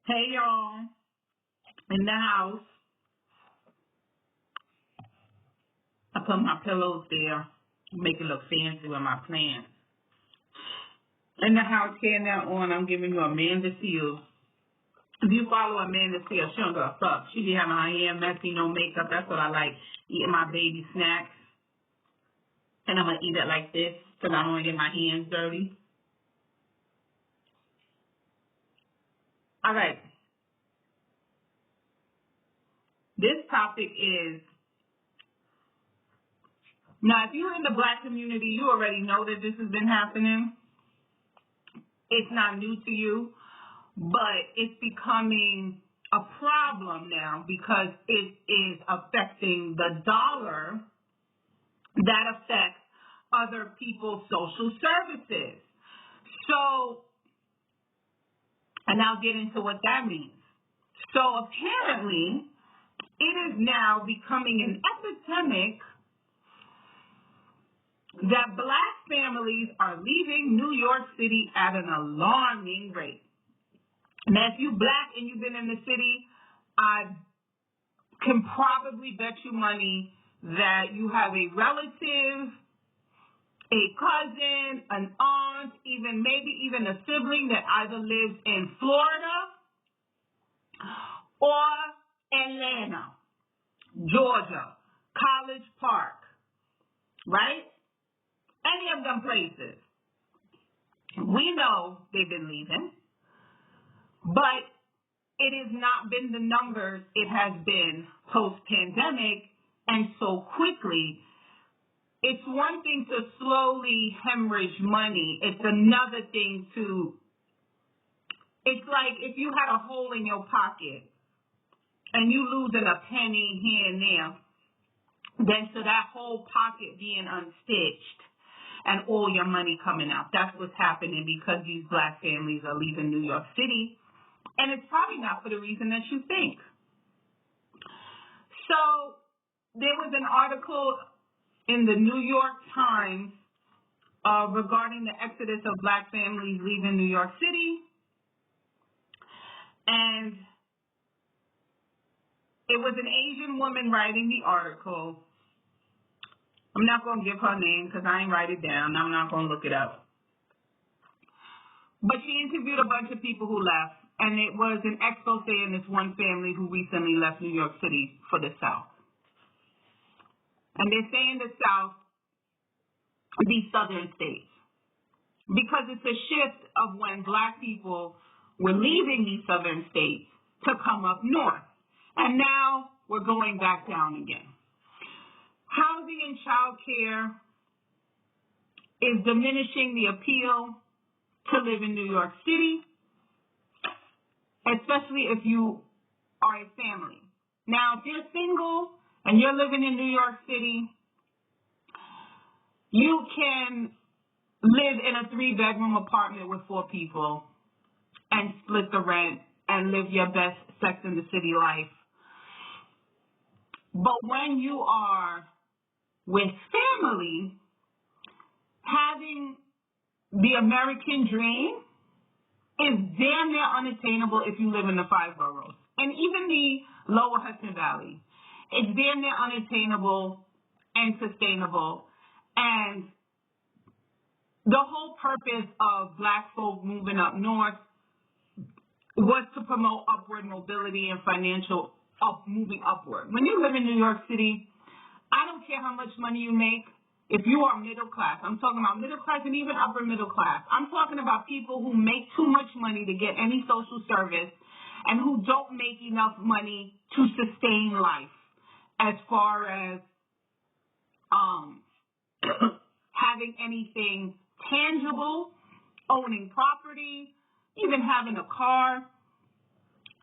Hey y'all, in the house. I put my pillows there, make it look fancy with my plants. In the house here now on, I'm giving you Amanda Seals. If you follow Amanda Seals, she don't give a fuck. She be having her hair messy, no makeup. That's what I like. Eating my baby snacks. And I'm going to eat it like this because I don't want to get my hands dirty. All right. This topic is, now if you're in the Black community, you already know that this has been happening. It's not new to you, but it's becoming a problem now because it is affecting the dollar that affects other people's social services. So, and I'll get into what that means. So apparently, it is now becoming an epidemic that Black families are leaving New York City at an alarming rate. Now, if you Black and you've been in the city, I can probably bet you money that you have a relative, a cousin, an aunt, maybe even a sibling that either lives in Florida or Atlanta, Georgia, College Park, right? Any of them places. We know they've been leaving, but it has not been the numbers it has been post-pandemic and so quickly. It's one thing to slowly hemorrhage money. It's another thing to, it's like if you had a hole in your pocket and you losing a penny here and there, then to that whole pocket being unstitched and all your money coming out. That's what's happening because these Black families are leaving New York City. And it's probably not for the reason that you think. So there was an article in the New York Times regarding the exodus of Black families leaving New York City. And it was an Asian woman writing the article. I'm not going to give her name because I ain't write it down. I'm not going to look it up. But she interviewed a bunch of people who left. And it was an expose in this one family who recently left New York City for the South. And they're saying the South, these southern states, because it's a shift of when Black people were leaving these southern states to come up north. And now we're going back down again. Housing and child care is diminishing the appeal to live in New York City, especially if you are a family. Now, if you're single and you're living in New York City, you can live in a 3-bedroom apartment with 4 people and split the rent and live your best Sex in the City life. But when you are with family, having the American dream is damn near unattainable if you live in the 5 boroughs. And even the lower Hudson Valley. It's damn near unattainable and sustainable. And the whole purpose of Black folk moving up north was to promote upward mobility and financial moving upward. When you live in New York City, I don't care how much money you make. If you are middle class, I'm talking about middle class and even upper middle class. I'm talking about people who make too much money to get any social service and who don't make enough money to sustain life as far as having anything tangible, owning property, even having a car.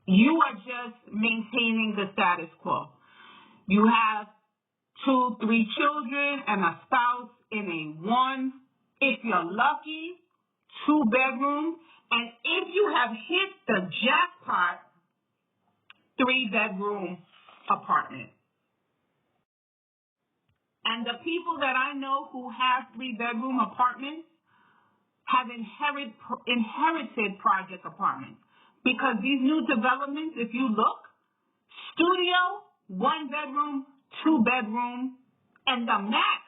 You are just maintaining the status quo. You have 2, 3 children and a spouse in a 1, if you're lucky, 2-bedroom, and if you have hit the jackpot, 3-bedroom apartment. And the people that I know who have 3-bedroom apartments have inherited project apartments. because these new developments, if you look, studio, 1 bedroom, 2 bedroom, and the max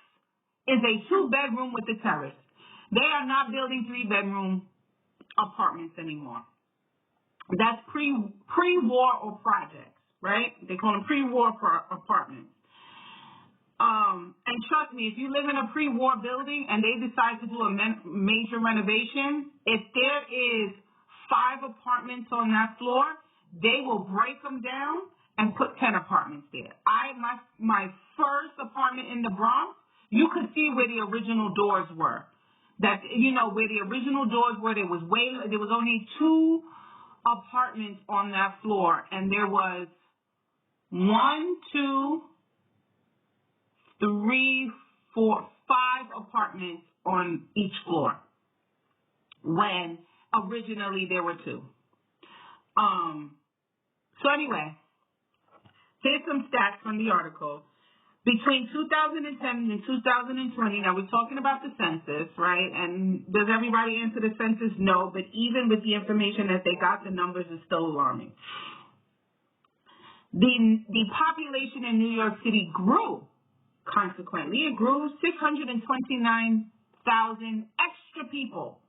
is a 2 bedroom with a terrace. They are not building 3 bedroom apartments anymore. That's pre-war or projects, right? They call them pre-war apartments. And trust me, if you live in a pre-war building and they decide to do a major renovation, if there is 5 apartments on that floor, they will break them down and put 10 apartments there. My first apartment in the Bronx, you could see where the original doors were. That, where the original doors were, there was only 2 apartments on that floor, and there was 1, 2, 3, 4, 5 apartments on each floor, when originally there were 2. So anyway, here's some stats from the article. Between 2010 and 2020, now we're talking about the census, right? And does everybody answer the census? No, but even with the information that they got, the numbers are still alarming. The population in New York City grew. Consequently, it grew 629,000 extra people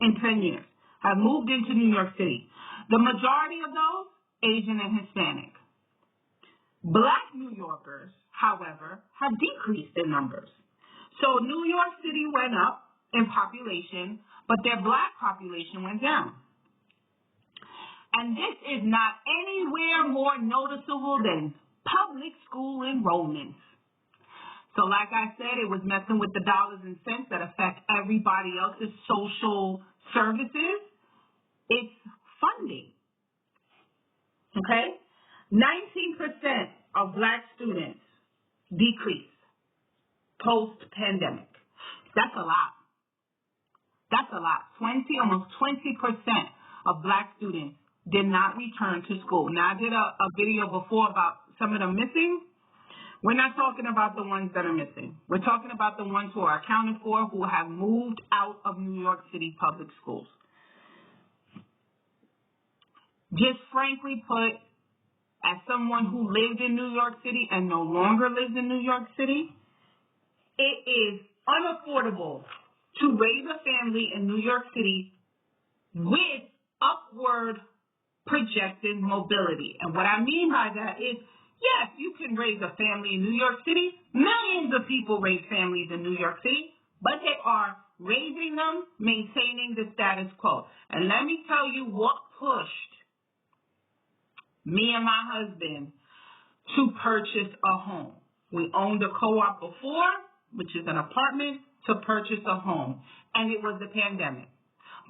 in 10 years have moved into New York City. The majority of those, Asian and Hispanic. Black New Yorkers, however, have decreased in numbers. So New York City went up in population, but their black population went down. And this is not anywhere more noticeable than public school enrollments. So like I said, it was messing with the dollars and cents that affect everybody else's social services. It's funding. Okay? 19% of black students decrease post-pandemic. That's a lot. That's a lot. Almost 20% of black students did not return to school. Now, I did a video before about some of them missing. We're not talking about the ones that are missing. We're talking about the ones who are accounted for, who have moved out of New York City public schools. Just frankly put, as someone who lived in New York City and no longer lives in New York City, it is unaffordable to raise a family in New York City with upward projected mobility. And what I mean by that is, yes, you can raise a family in New York City. Millions of people raise families in New York City, but they are raising them, maintaining the status quo. And let me tell you what pushed me and my husband to purchase a home. We owned a co-op before, which is an apartment, to purchase a home. And it was the pandemic.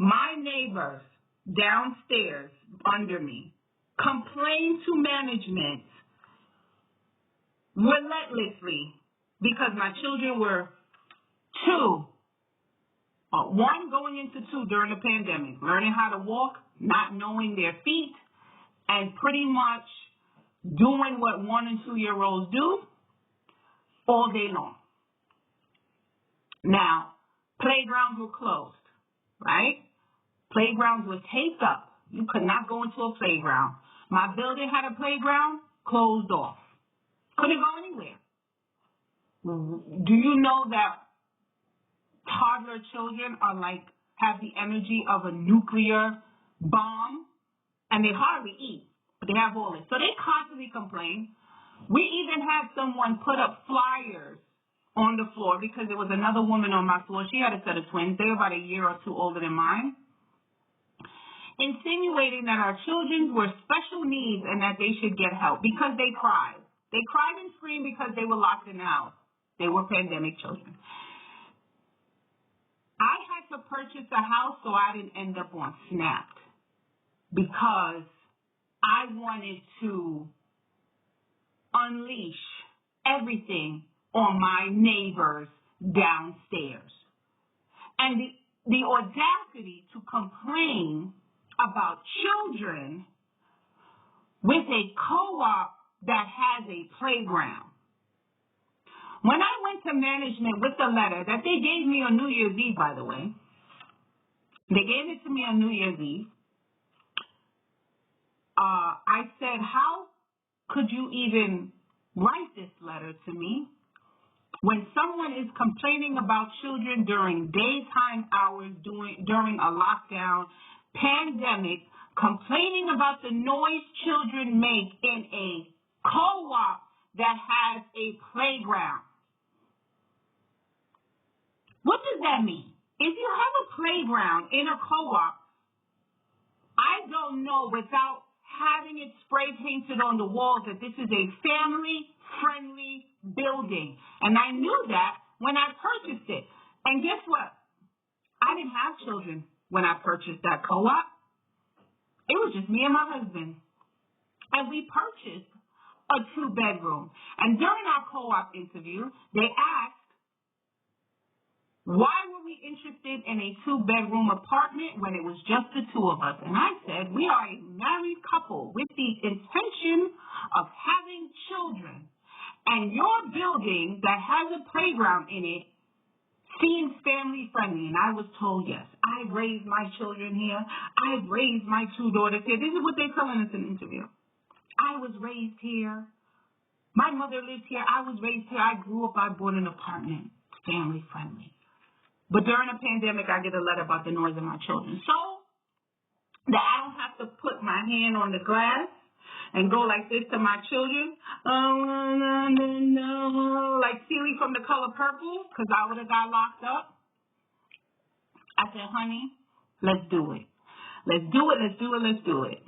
My neighbors downstairs under me complained to management relentlessly because my children were 1 going into 2 during the pandemic, learning how to walk, not knowing their feet, and pretty much doing what 1 and 2 year olds do all day long. Now, playgrounds were closed, right? Playgrounds were taped up. You could not go into a playground. My building had a playground closed off. Couldn't go anywhere. Do you know that toddler children are have the energy of a nuclear bomb? And they hardly eat, but they have all this. So they constantly complain. We even had someone put up flyers on the floor because there was another woman on my floor. She had a set of twins. They were about a year or 2 older than mine. Insinuating that our children were special needs and that they should get help because they cried. They cried and screamed because they were locked in the house. They were pandemic children. I had to purchase a house so I didn't end up on SNAP, because I wanted to unleash everything on my neighbors downstairs. And the audacity to complain about children with a co-op that has a playground. When I went to management with the letter that they gave me on New Year's Eve, by the way, they gave it to me on New Year's Eve. I said, how could you even write this letter to me when someone is complaining about children during daytime hours during a lockdown pandemic, complaining about the noise children make in a co-op that has a playground? What does that mean? If you have a playground in a co-op, I don't know without having it spray painted on the walls that this is a family-friendly building. And I knew that when I purchased it. And guess what? I didn't have children when I purchased that co-op. It was just me and my husband. And we purchased a 2-bedroom. And during our co-op interview, they asked, why were we interested in a 2-bedroom apartment when it was just the two of us? And I said, we are a married couple with the intention of having children. And your building that has a playground in it seems family friendly. And I was told, yes, I've raised my children here. I've raised my 2 daughters here. This is what they're telling us in the interview. I was raised here. My mother lived here. I was raised here. I grew up. I bought an apartment. Family friendly. But during a pandemic, I get a letter about the noise of my children. So that I don't have to put my hand on the glass and go like this to my children. Oh, no, like Celie from The Color Purple, because I would have got locked up. I said, honey, let's do it. Let's do it, let's do it, let's do it.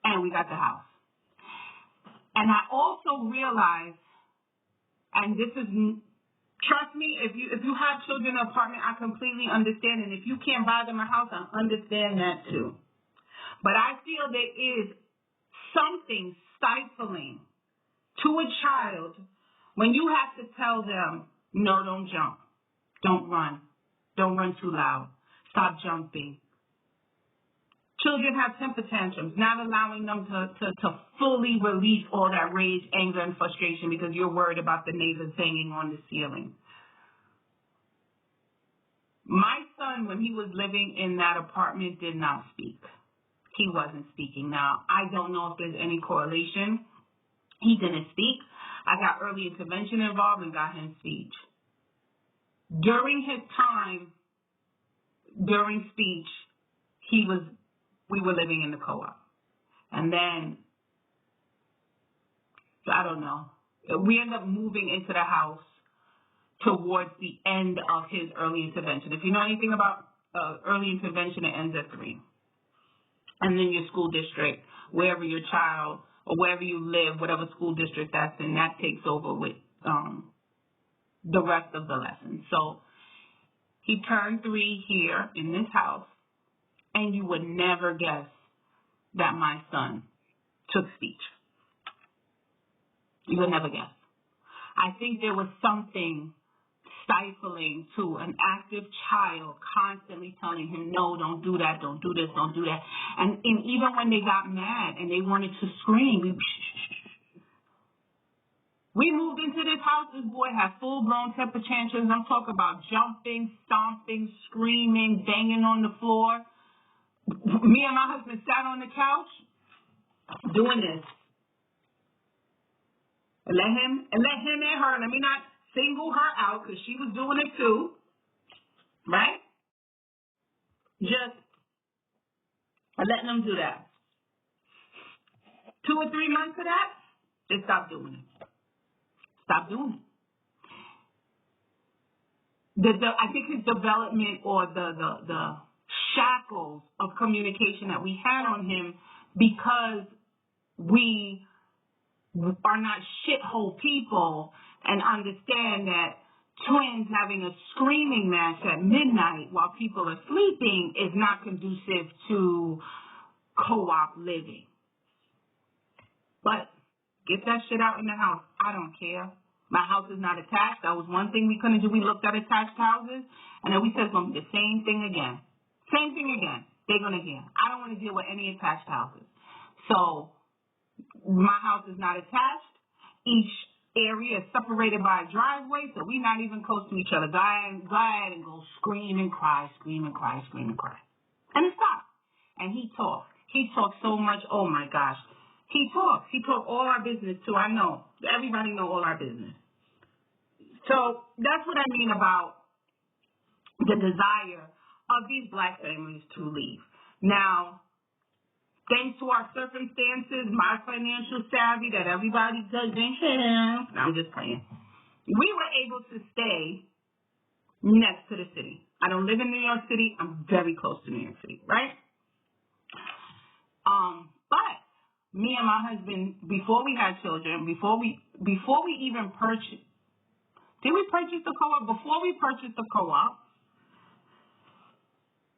And we got the house. And I also realized, and this is... Trust me, if you have children in an apartment, I completely understand. And if you can't buy them a house, I understand that too. But I feel there is something stifling to a child when you have to tell them, no, don't jump. Don't run. Don't run too loud. Stop jumping. Children have temper tantrums, not allowing them to fully release all that rage, anger, and frustration because you're worried about the neighbors hanging on the ceiling. My son, when he was living in that apartment, did not speak. He wasn't speaking. Now, I don't know if there's any correlation. He didn't speak. I got early intervention involved and got him speech. During his time, during speech, we were living in the co-op. And then, I don't know, we ended up moving into the house towards the end of his early intervention. If you know anything about early intervention, it ends at 3. And then your school district, wherever your child or wherever you live, whatever school district that's in, that takes over with the rest of the lesson. So he turned 3 here in this house. And you would never guess that my son took speech. You would never guess. I think there was something stifling to an active child constantly telling him, no, don't do that, don't do this, don't do that. And even when they got mad and they wanted to scream, we moved into this house. This boy had full-blown temper tantrums. I'm talking about jumping, stomping, screaming, banging on the floor. Me and my husband sat on the couch doing this. And let him and her, let me not single her out because she was doing it too. Right? Just letting them do that. 2 or 3 months of that, they stopped doing it. Stop doing it. I think his development or the shackles of communication that we had on him because we are not shithole people and understand that twins having a screaming match at midnight while people are sleeping is not conducive to co-op living. But get that shit out in the house. I don't care. My house is not attached. That was one thing we couldn't do. We looked at attached houses, and then we said it's going to be the same thing again. Same thing again. They're going to hear. I don't want to deal with any attached houses. So my house is not attached. Each area is separated by a driveway, so we're not even close to each other. Go ahead and go scream and cry, scream and cry, scream and cry. And it stopped. And he talked. He talks so much. Oh, my gosh. He talks. He talks all our business, too. I know. Everybody know all our business. So that's what I mean about the desire of these black families to leave. Now, thanks to our circumstances, my financial savvy that everybody doesn't have, I'm just playing, we were able to stay next to the city. I don't live in New York City. I'm very close to New York City, right? But me and my husband, before we had children, before we even purchased, did we purchase the co-op? Before we purchased the co-op,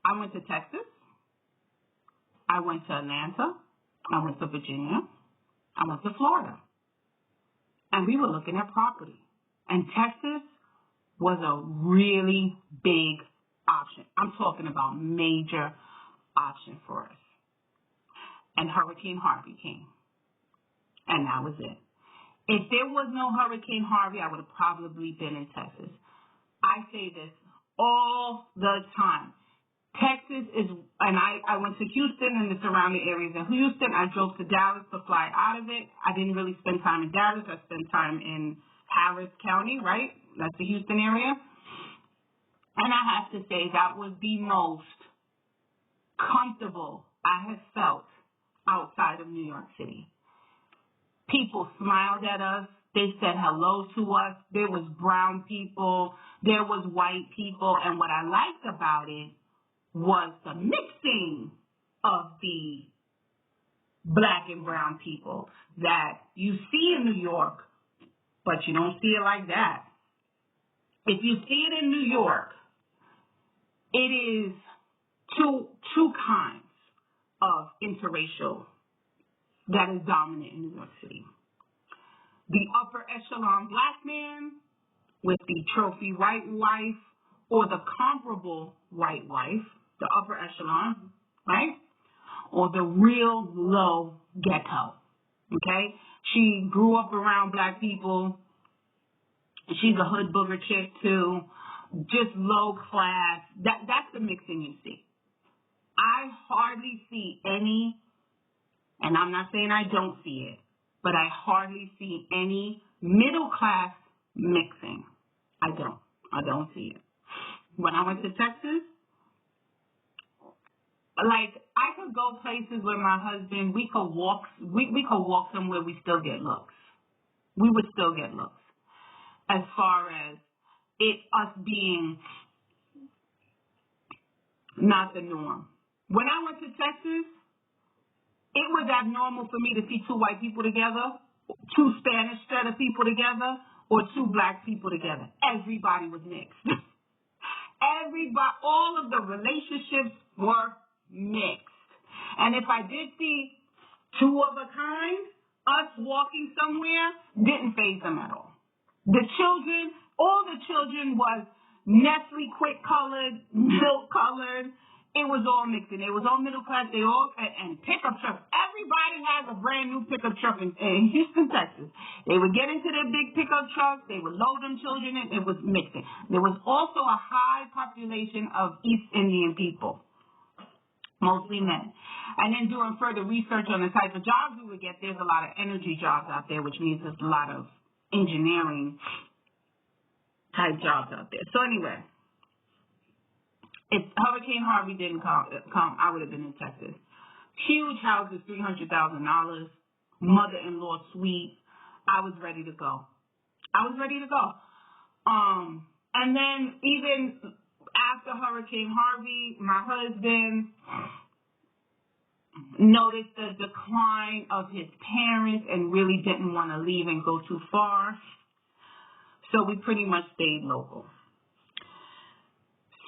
I went to Texas. I went to Atlanta. I went to Virginia. I went to Florida. And we were looking at property. And Texas was a really big option. I'm talking about major option for us. And Hurricane Harvey came. And that was it. If there was no Hurricane Harvey, I would have probably been in Texas. I say this all the time. Texas is, and I went to Houston and the surrounding areas in Houston. I drove to Dallas to fly out of it. I didn't really spend time in Dallas. I spent time in Harris County, right? That's the Houston area. And I have to say that was the most comfortable I have felt outside of New York City. People smiled at us. They said hello to us. There was brown people. There was white people. And what I liked about it was the mixing of the black and brown people that you see in New York, but you don't see it like that. If you see it in New York, it is two kinds of interracial that is dominant in New York City. The upper echelon black man with the trophy white wife or the comparable white wife, the upper echelon, right? Or the real low ghetto, okay? She grew up around black people. She's a hood booger chick too, just low class. That's the mixing you see. I hardly see any, and I'm not saying I don't see it, but I hardly see any middle class mixing. I don't see it. When I went to Texas, like, I could go places with my husband. We could walk somewhere. We still get looks. We would still get looks. As far as us being not the norm. When I went to Texas, it was abnormal for me to see two white people together, two Spanish set of people together, or two black people together. Everybody was mixed. All of the relationships were mixed. And if I did see two of a kind, us walking somewhere, didn't faze them at all. All the children was Nestle quick colored, milk colored. It was all mixed in. It was all middle class. And pickup trucks. Everybody has a brand new pickup truck in Houston, Texas. They would get into their big pickup trucks. They would load them children in. It was mixing. There was also a high population of East Indian people, mostly men. And then doing further research on the type of jobs we would get, there's a lot of energy jobs out there, which means there's a lot of engineering type jobs out there. So anyway, if Hurricane Harvey didn't come, I would have been in Texas. Huge houses, $300,000, mother-in-law suite. I was ready to go. And then even after Hurricane Harvey, my husband noticed the decline of his parents and really didn't want to leave and go too far. So we pretty much stayed local.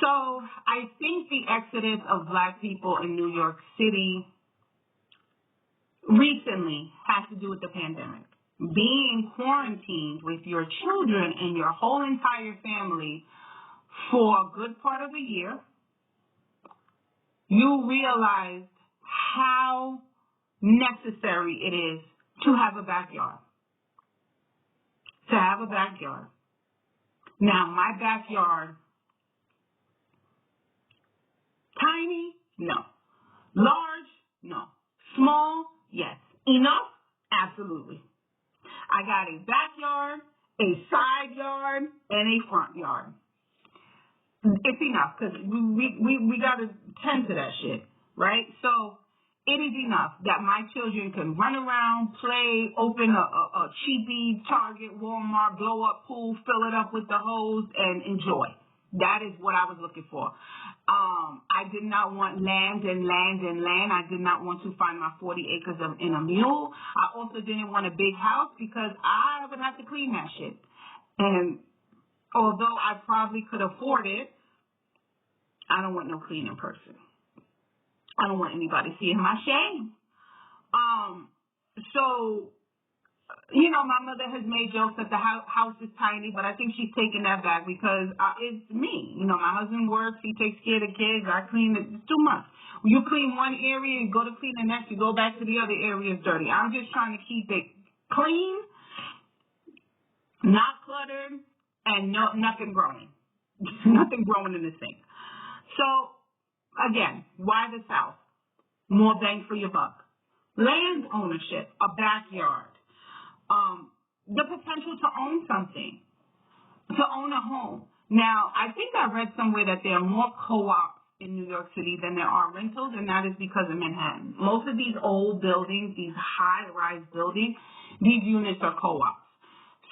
So I think the exodus of black people in New York City recently has to do with the pandemic. Being quarantined with your children and your whole entire family for a good part of the year, you realized how necessary it is to have a backyard. Now, my backyard, tiny? No. Large? No. Small, yes. Enough? Absolutely. I got a backyard, a side yard, and a front yard. It's enough because we got to tend to that shit, right? So it is enough that my children can run around, play, open a cheapy Target, Walmart, blow up pool, fill it up with the hose, and enjoy. That is what I was looking for. I did not want land and land and land. I did not want to find my 40 acres in a mule. I also didn't want a big house because I would have to clean that shit. And although I probably could afford it, I don't want no cleaning person. I don't want anybody seeing my shame. So, my mother has made jokes that the house is tiny, but I think she's taking that back because it's me. My husband works. He takes care of the kids. I clean it. It's too much. You clean one area, you go to clean the next, you go back to the other area is dirty. I'm just trying to keep it clean, not cluttered, and nothing growing. Nothing growing in the sink. So, again, why the South? More bang for your buck. Land ownership, a backyard. The potential to own something, to own a home. Now, I think I read somewhere that there are more co-ops in New York City than there are rentals, and that is because of Manhattan. Most of these old buildings, these high-rise buildings, these units are co-ops.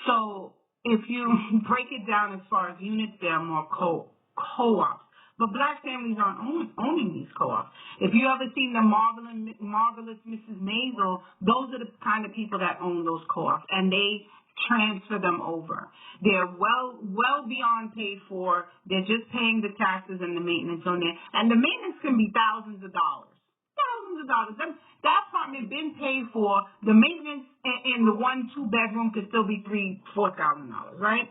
So if you break it down as far as units, there are more co-ops. But black families aren't owning these co-ops. If you ever seen the Marvelous Mrs. Maisel, those are the kind of people that own those co-ops, and they transfer them over. They're well beyond paid for. They're just paying the taxes and the maintenance on it. And the maintenance can be thousands of dollars. Thousands of dollars. That apartment been paid for. The maintenance in the 1-2 bedroom could still be $3,000-$4,000, right?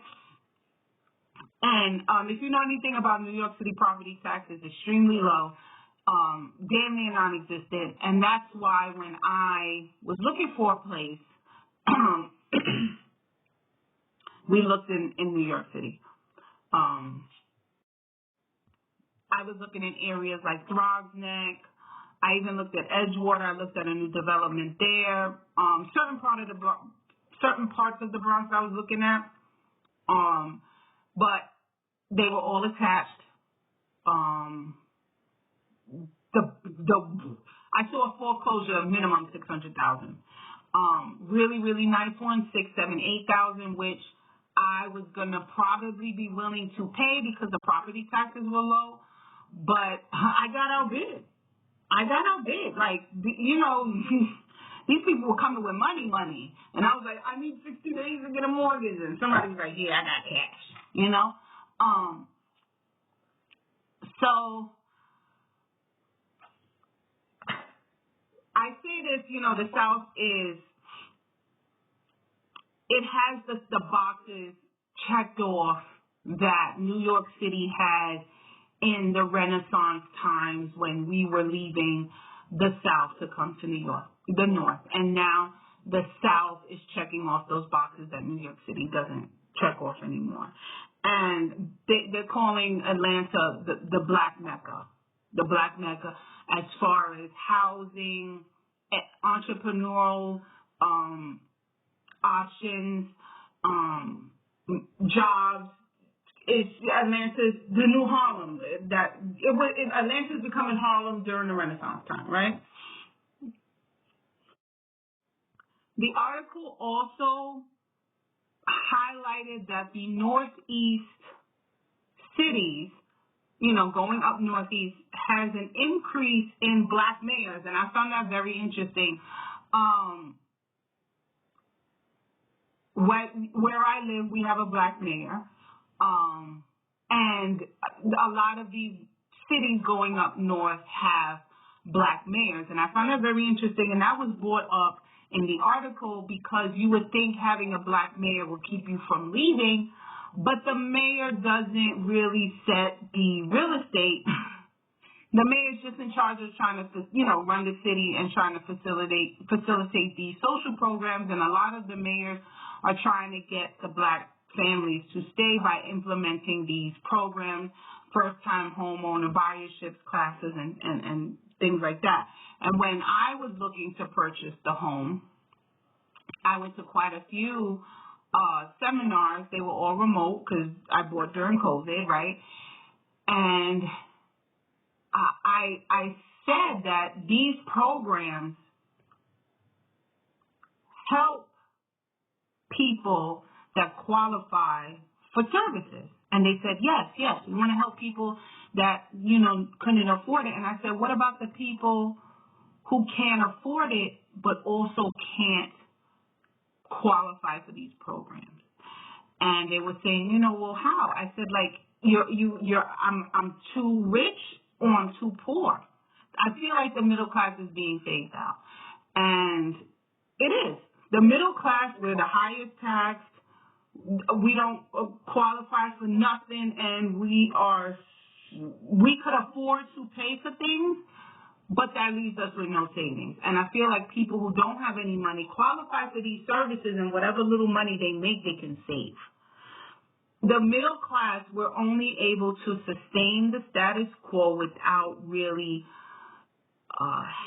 And if you know anything about New York City property taxes, extremely low, damn near non-existent. And that's why when I was looking for a place, we looked in New York City. I was looking in areas like Throgs Neck. I even looked at Edgewater. I looked at a new development there. Certain parts of the Bronx I was looking at. But they were all attached. I saw a foreclosure of minimum $600,000. Really, really nice one, $6,000, $7,000, $8,000, which I was gonna probably be willing to pay because the property taxes were low. But I got outbid. Like, these people were coming with money. And I was like, I need 60 days to get a mortgage. And somebody was like, yeah, I got cash, So I say this, the South it has the boxes checked off that New York City had in the Renaissance times when we were leaving the South to come to New York, the North. And now the South is checking off those boxes that New York City doesn't check off anymore. And they're calling Atlanta the Black Mecca. The Black Mecca as far as housing, entrepreneurial options, jobs. Atlanta's the new Harlem. Atlanta's becoming Harlem during the Renaissance time, right? The article also highlighted that the Northeast cities, going up Northeast, has an increase in black mayors, and I found that very interesting. Where I live, we have a black mayor, and a lot of these cities going up north have black mayors, and I found that very interesting, and that was brought up in the article because you would think having a black mayor will keep you from leaving, but the mayor doesn't really set the real estate. The mayor's just in charge of trying to, run the city and trying to facilitate these social programs, and a lot of the mayors are trying to get the black families to stay by implementing these programs, first-time homeowner buyerships classes, and things like that. And when I was looking to purchase the home, I went to quite a few seminars. They were all remote because I bought during COVID, right? And I said that these programs help people that qualify for services. And they said, yes, we want to help people that, couldn't afford it. And I said, what about the people who can't afford it but also can't qualify for these programs? And they were saying, well, how? I said, like, I'm too rich or I'm too poor. I feel like the middle class is being phased out. And it is. The middle class, we're the highest taxed. We don't qualify for nothing, and we could afford to pay for things, but that leaves us with no savings. And I feel like people who don't have any money qualify for these services, and whatever little money they make, they can save. The middle class, we're only able to sustain the status quo without really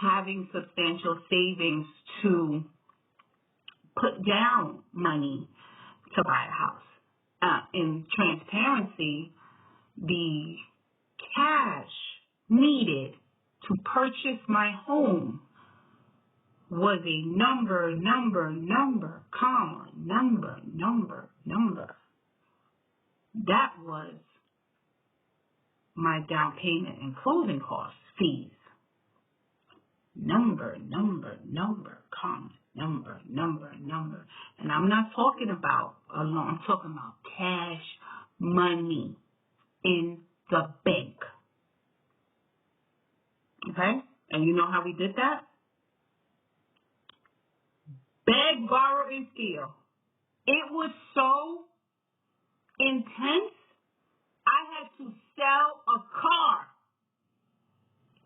having substantial savings to put down money to buy a house. In transparency, the cash needed to purchase my home was a number, comma, number. That was my down payment and closing costs, fees. Number, comma, number. And I'm not talking about a loan. I'm talking about cash money in the bank. Okay? And you know how we did that? Beg, borrow, and steal. It was so intense, I had to sell a car.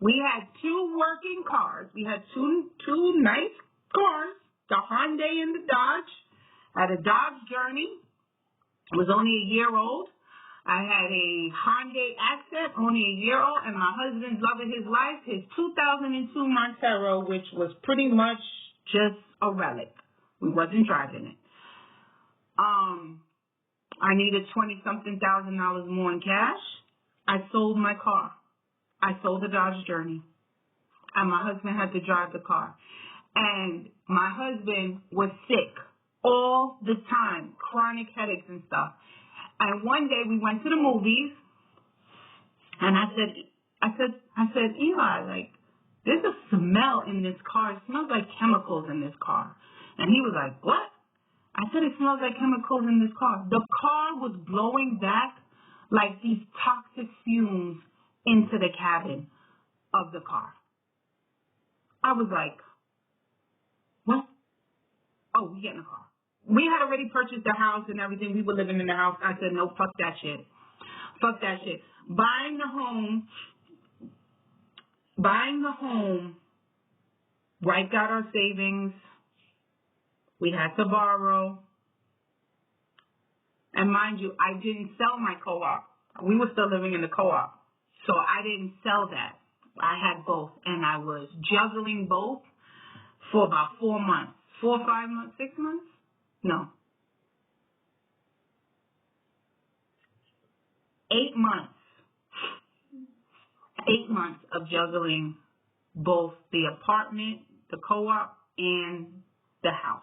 We had two working cars. We had two nice cars, the Hyundai and the Dodge. I had a Dodge Journey. It was only a year old. I had a Hyundai Accent, only a year old, and my husband's love of his life, his 2002 Montero, which was pretty much just a relic. We wasn't driving it. I needed $20-something thousand more in cash. I sold my car. I sold the Dodge Journey. And my husband had to drive the car. And my husband was sick all the time, chronic headaches and stuff. And one day we went to the movies, and I said, Eli, like, there's a smell in this car. It smells like chemicals in this car. And he was like, what? I said, it smells like chemicals in this car. The car was blowing back like these toxic fumes into the cabin of the car. I was like, what? Oh, we get in the car. We had already purchased the house and everything. We were living in the house. I said, no, fuck that shit. Fuck that shit. Buying the home, wiped out our savings. We had to borrow. And mind you, I didn't sell my co-op. We were still living in the co-op. So I didn't sell that. I had both. And I was juggling both for about 4 months. 4 or 5 months, 6 months? No. 8 months. 8 months of juggling both the apartment, the co-op, and the house.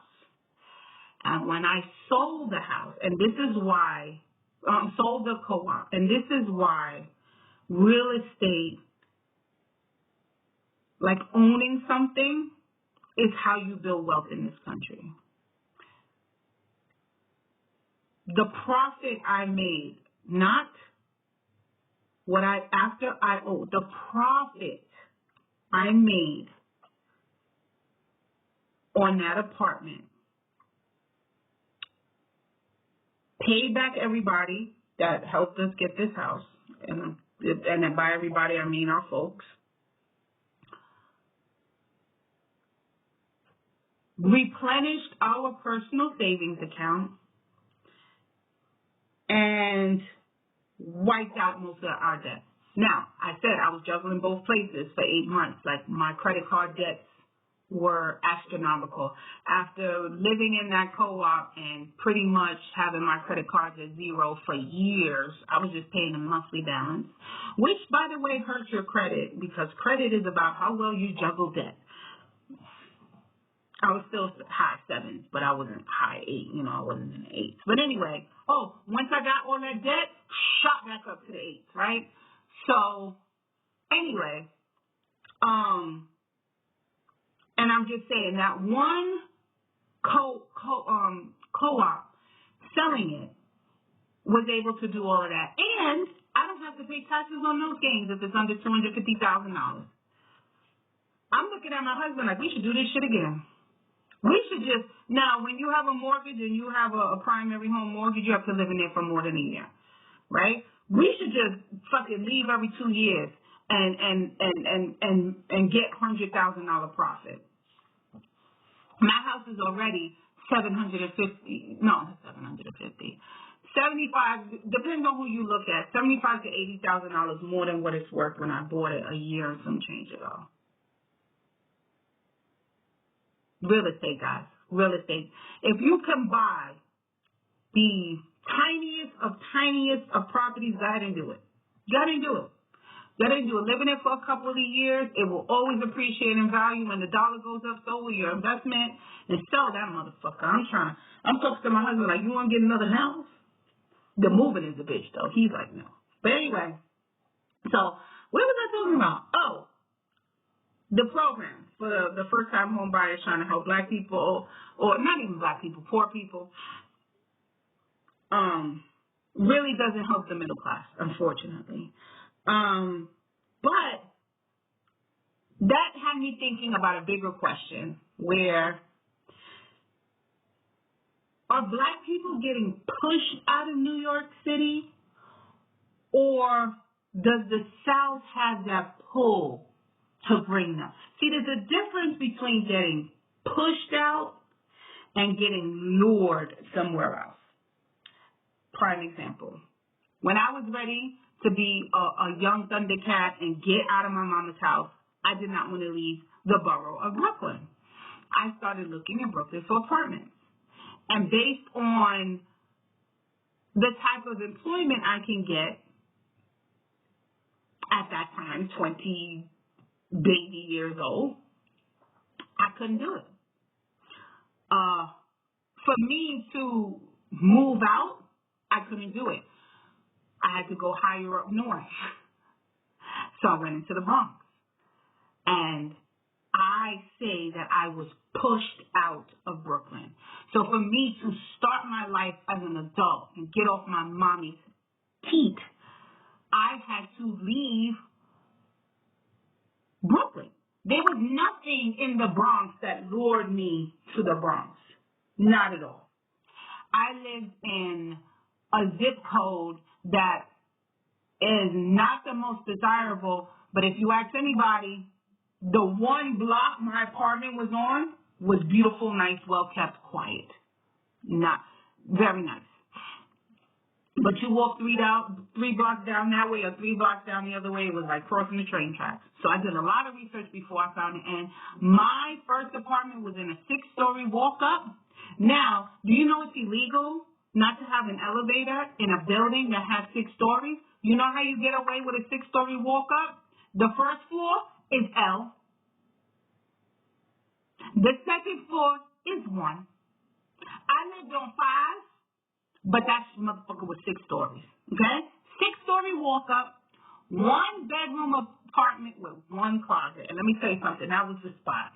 And when I sold the house, and this is why, sold the co-op, and this is why real estate, like owning something, is how you build wealth in this country. The profit I made, not what after I owed, the profit I made on that apartment paid back everybody that helped us get this house. And by everybody, I mean our folks. Replenished our personal savings account and wiped out most of our debt. Now, I said I was juggling both places for 8 months. Like, my credit card debts were astronomical. After living in that co-op and pretty much having my credit cards at zero for years, I was just paying a monthly balance, which, by the way, hurts your credit, because credit is about how well you juggle debt. I was still high 7s, but I wasn't high 8. You know, I wasn't in the 8s. But anyway, once I got all that debt, shot back up to the 8s, right? So, anyway, and I'm just saying that one co-op selling it was able to do all of that. And I don't have to pay taxes on those gains if it's under $250,000. I'm looking at my husband like, we should do this shit again. We should just, now, when you have a mortgage and you have a primary home mortgage, you have to live in there for more than a year, right? We should just fucking leave every 2 years and get $100,000 profit. My house is already 75, depends on who you look at, $75,000 to $80,000 more than what it's worth when I bought it a year and some change ago. Real estate, guys. Real estate. If you can buy the tiniest of properties, go ahead and do it. Go ahead and do it. Go ahead and do it. Live in it for a couple of years. It will always appreciate in value. When the dollar goes up, so will your investment. And sell that motherfucker. I'm talking to my husband like, you want to get another house? The moving is a bitch, though. He's like, no. But anyway, so what was I talking about? Oh, the program for the first-time home buyers, trying to help black people, or not even black people, poor people, really doesn't help the middle class, unfortunately. But that had me thinking about a bigger question, where are black people getting pushed out of New York City, or does the South have that pull to bring them? See, there's a difference between getting pushed out and getting lured somewhere else. Prime example. When I was ready to be a young Thundercat and get out of my mama's house, I did not want to leave the borough of Brooklyn. I started looking in Brooklyn for apartments. And based on the type of employment I can get at that time, 20 baby years old, I couldn't do it. For me to move out, I couldn't do it. I had to go higher up north. So I went into the Bronx. And I say that I was pushed out of Brooklyn. So for me to start my life as an adult and get off my mommy's teat, I had to leave Brooklyn. There was nothing in the Bronx that lured me to the Bronx. Not at all. I lived in a zip code that is not the most desirable, but if you ask anybody, the one block my apartment was on was beautiful, nice, well-kept, quiet. Not very nice. But you walk 3 blocks down that way or 3 blocks down the other way, it was like crossing the train tracks. So I did a lot of research before I found it. And my first apartment was in a 6-story walk-up. Now, do you know it's illegal not to have an elevator in a building that has 6 stories? You know how you get away with a 6-story walk-up? The first floor is L. The second floor is 1. I lived on 5, but that motherfucker was 6 stories. Okay? 6-story walk-up, 1-bedroom apartment with 1 closet. And let me tell you something. That was the spot.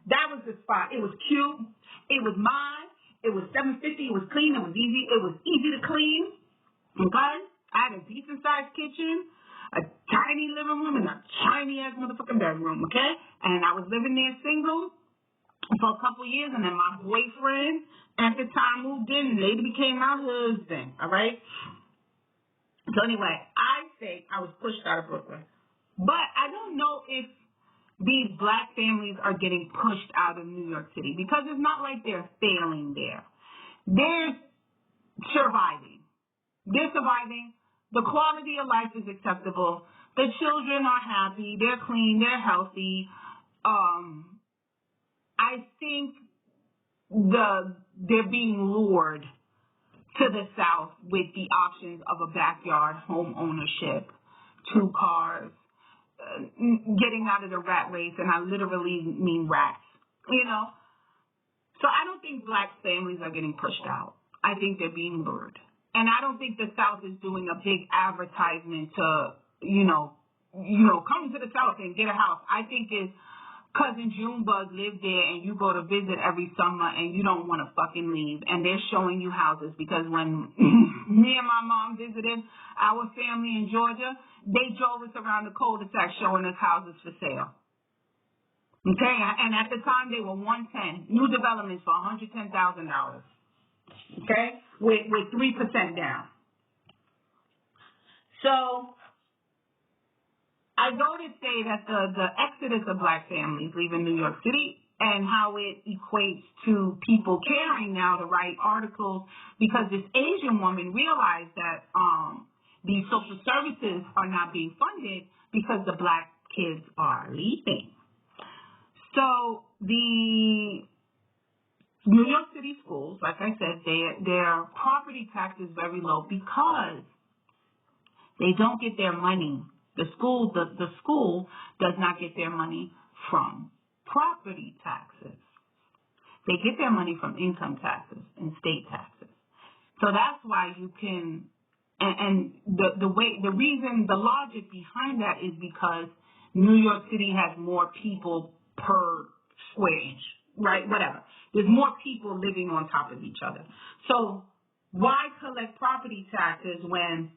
That was the spot. It was cute. It was mine. It was $750. It was clean. It was easy. It was easy to clean. Okay? I had a decent-sized kitchen, a tiny living room, and a tiny-ass motherfucking bedroom, okay? And I was living there single for a couple years, and then my boyfriend at the time moved in, and later became my husband, all right? So anyway, I say I was pushed out of Brooklyn. But I don't know if these black families are getting pushed out of New York City, because it's not like they're failing there. They're surviving. They're surviving. The quality of life is acceptable. The children are happy. They're clean. They're healthy. I think they're being lured to the South with the options of a backyard home ownership, 2 cars, getting out of the rat race, and I literally mean rats, So I don't think black families are getting pushed out. I think they're being lured. And I don't think the South is doing a big advertisement to, come to the South and get a house. I think it's Cousin Junebug lived there and you go to visit every summer and you don't want to fucking leave. And they're showing you houses because when me and my mom visited our family in Georgia, they drove us around the cul-de-sac showing us houses for sale. Okay? And at the time they were $110. New developments for $110,000. Okay? With 3% down. So I go to say that the exodus of black families leaving New York City and how it equates to people caring now to write articles because this Asian woman realized that these social services are not being funded because the black kids are leaving. So the New York City schools, like I said, their property tax is very low because they don't get their money. The school does not get their money from property taxes. They get their money from income taxes and state taxes. So that's why you can, and the logic behind that is because New York City has more people per square inch, right? Whatever. There's more people living on top of each other. So why collect property taxes when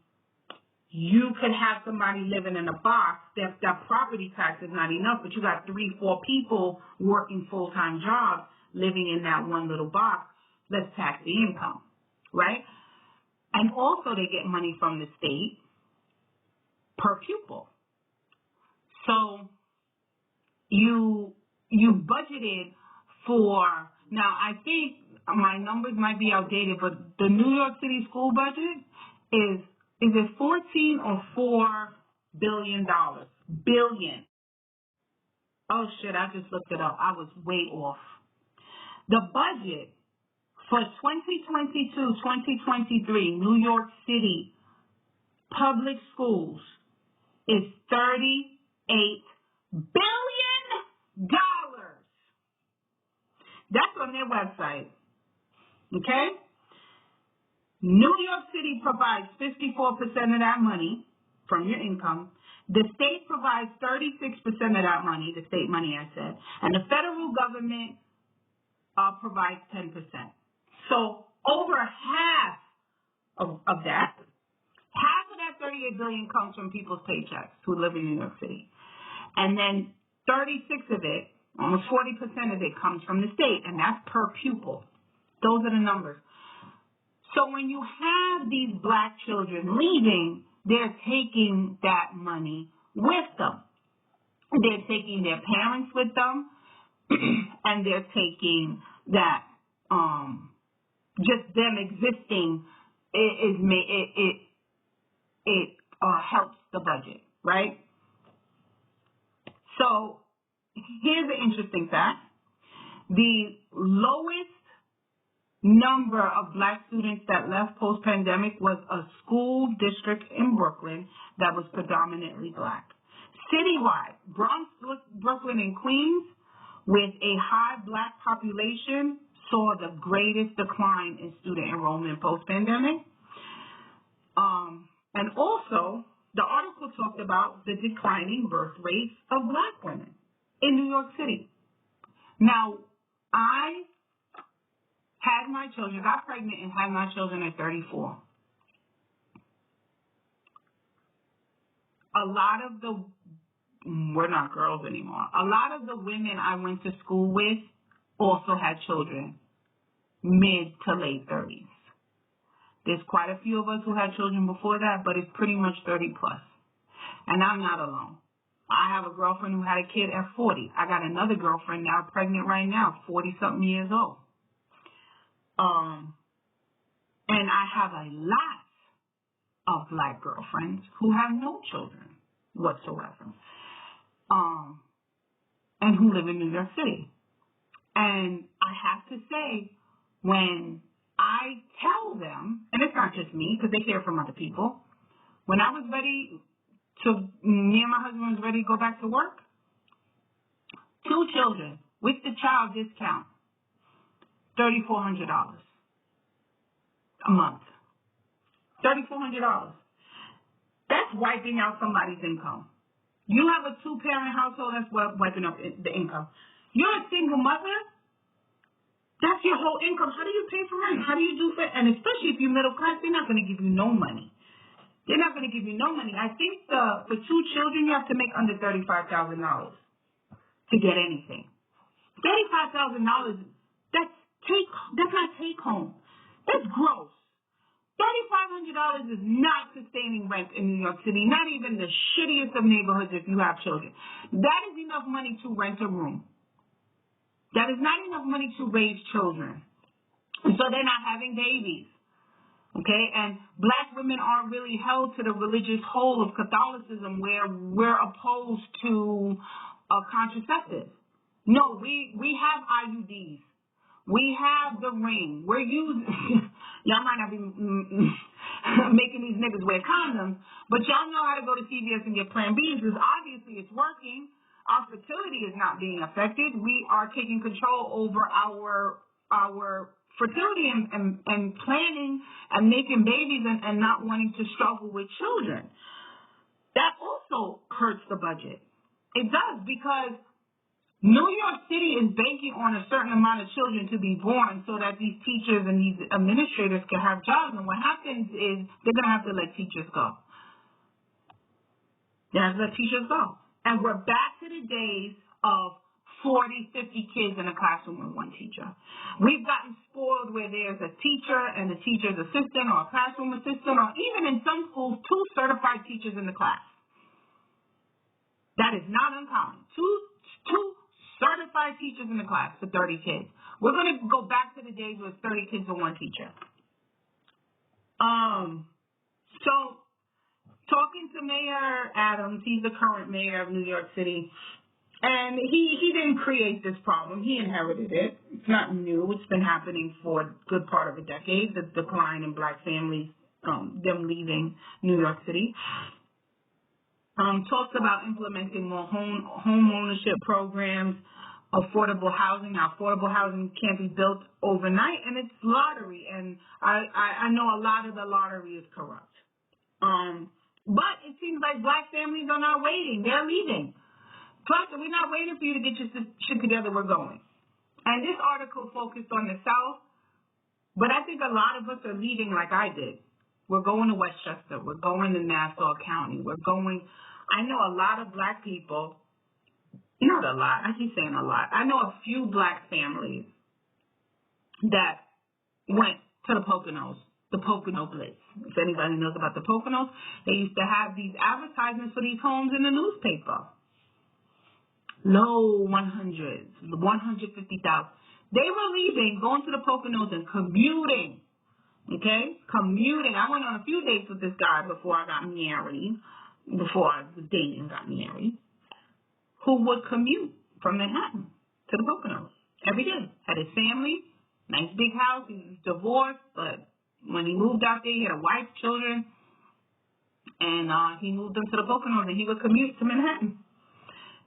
you could have somebody living in a box, that property tax is not enough, but you got 3-4 people working full-time jobs living in that one little box. Let's tax the income, right? And also they get money from the state per pupil. So you budgeted for, now I think my numbers might be outdated, but the New York City school budget is it 14 or $4 billion? Billion. Oh shit, I just looked it up. I was way off. The budget for 2022-2023 New York City public schools is $38 billion. That's on their website. Okay? New York City provides 54% of that money from your income. The state provides 36% of that money, the state money I said, and the federal government provides 10%. So over half of that, half of that $38 billion comes from people's paychecks who live in New York City. And then 36 of it, almost 40% of it comes from the state, and that's per pupil. Those are the numbers. So when you have these black children leaving, they're taking that money with them. They're taking their parents with them, and they're taking that, just them existing, it helps the budget, right? So here's an interesting fact. The lowest number of black students that left post-pandemic was a school district in Brooklyn that was predominantly black. Citywide, Bronx, Brooklyn, and Queens, with a high black population, saw the greatest decline in student enrollment post-pandemic. And also, the article talked about the declining birth rates of black women in New York City. Now, I had my children, got pregnant and had my children at 34. A lot of we're not girls anymore. A lot of the women I went to school with also had children, mid to late 30s. There's quite a few of us who had children before that, but it's pretty much 30 plus. And I'm not alone. I have a girlfriend who had a kid at 40. I got another girlfriend now pregnant right now, 40-something years old. And I have a lot of black girlfriends who have no children whatsoever, and who live in New York City. And I have to say, when I tell them, and it's not just me, because they hear from other people, when I was ready me and my husband was ready to go back to work, 2 children with the child discount, $3,400 a month. $3,400. That's wiping out somebody's income. You have a 2-parent household, that's wiping up the income. You're a single mother, that's your whole income. How do you pay for rent? How do you do for, and especially if you're middle class, they're not going to give you no money. They're not going to give you no money. I think for 2 children, you have to make under $35,000 to get anything. $35,000, that's not take home. That's gross. $3,500 is not sustaining rent in New York City, not even the shittiest of neighborhoods if you have children. That is enough money to rent a room. That is not enough money to raise children. And so they're not having babies. Okay? And black women aren't really held to the religious hold of Catholicism where we're opposed to contraceptives. No, we have IUDs. We have the ring. We're using, y'all might not be making these niggas wear condoms, but y'all know how to go to CVS and get Plan Bs because obviously it's working. Our fertility is not being affected. We are taking control over our fertility and planning and making babies and not wanting to struggle with children. That also hurts the budget. It does, because New York City is banking on a certain amount of children to be born so that these teachers and these administrators can have jobs. And what happens is they're going to have to let teachers go. They have to let teachers go. And we're back to the days of 40, 50 kids in a classroom with one teacher. We've gotten spoiled where there's a teacher and the teacher's assistant or a classroom assistant, or even in some schools, 2 certified teachers in the class. That is not uncommon. Two certified teachers in the class for 30 kids. We're going to go back to the days where it's 30 kids for one teacher. So talking to Mayor Adams, he's the current mayor of New York City, and he didn't create this problem. He inherited it. It's not new. It's been happening for a good part of a decade, the decline in black families, them leaving New York City. Talks about implementing more home ownership programs, affordable housing. Now, affordable housing can't be built overnight, and it's lottery. And I know a lot of the lottery is corrupt. But it seems like black families are not waiting. They're leaving. Plus, we're not waiting for you to get your shit together. We're going. And this article focused on the South, but I think a lot of us are leaving like I did. We're going to Westchester. We're going to Nassau County. I know a lot of black people, not a lot, I keep saying a lot. I know a few black families that went to the Poconos, the Pocono Blitz. If anybody knows about the Poconos, they used to have these advertisements for these homes in the newspaper. Low 100s, 150,000. They were leaving, going to the Poconos and commuting. Okay? Commuting. I went on a few dates with this guy before I got married. Before I was dating and got married, who would commute from Manhattan to the Poconos every day. Had his family, nice big house. He was divorced, but when he moved out there, he had a wife, children, and he moved them to the Poconos, and he would commute to Manhattan.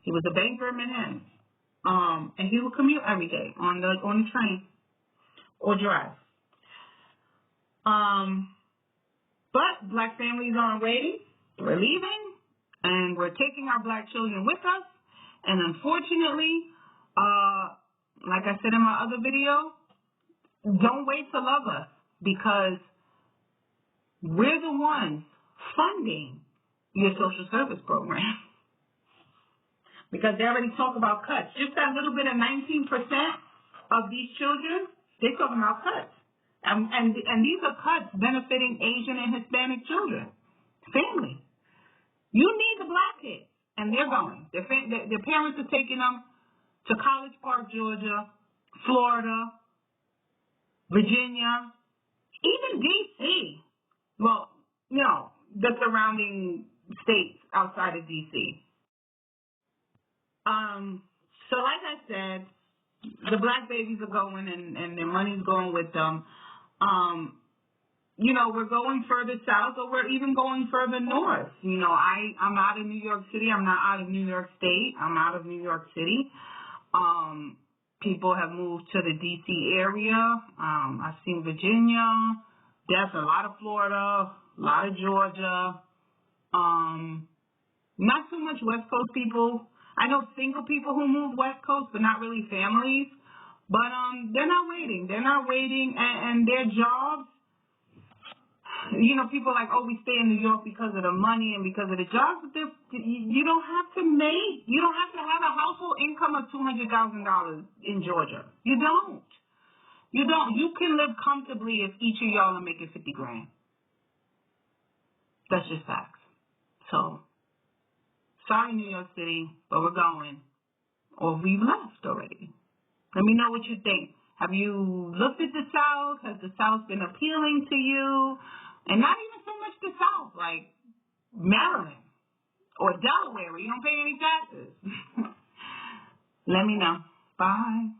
He was a banker in Manhattan, and he would commute every day on the train or drive. But black families aren't waiting. We're leaving, and we're taking our black children with us. And unfortunately, like I said in my other video, don't wait to love us, because we're the ones funding your social service program. Because they already talk about cuts. Just that little bit of 19% of these children, they're talking about cuts. And these are cuts benefiting Asian and Hispanic children, family. You need the black kids, and they're going. Their parents are taking them to College Park, Georgia, Florida, Virginia, even D.C. Well, the surrounding states outside of D.C. So like I said, the black babies are going and their money's going with them. We're going further south, or we're even going further north. I'm out of New York City. I'm not out of New York State. I'm out of New York City. People have moved to the D.C. area. I've seen Virginia. There's a lot of Florida, a lot of Georgia. Not too much West Coast people. I know single people who move West Coast, but not really families. But they're not waiting. They're not waiting, and their jobs. People are like, oh, we stay in New York because of the money and because of the jobs. But you don't have to have a household income of $200,000 in Georgia. You don't. You don't. You can live comfortably if each of y'all are making $50,000. That's just facts. So, sorry, New York City, but we're going. Or we've left already. Let me know what you think. Have you looked at the South? Has the South been appealing to you? And not even so much the South, like Maryland or Delaware, where you don't pay any taxes. Let me know. Bye.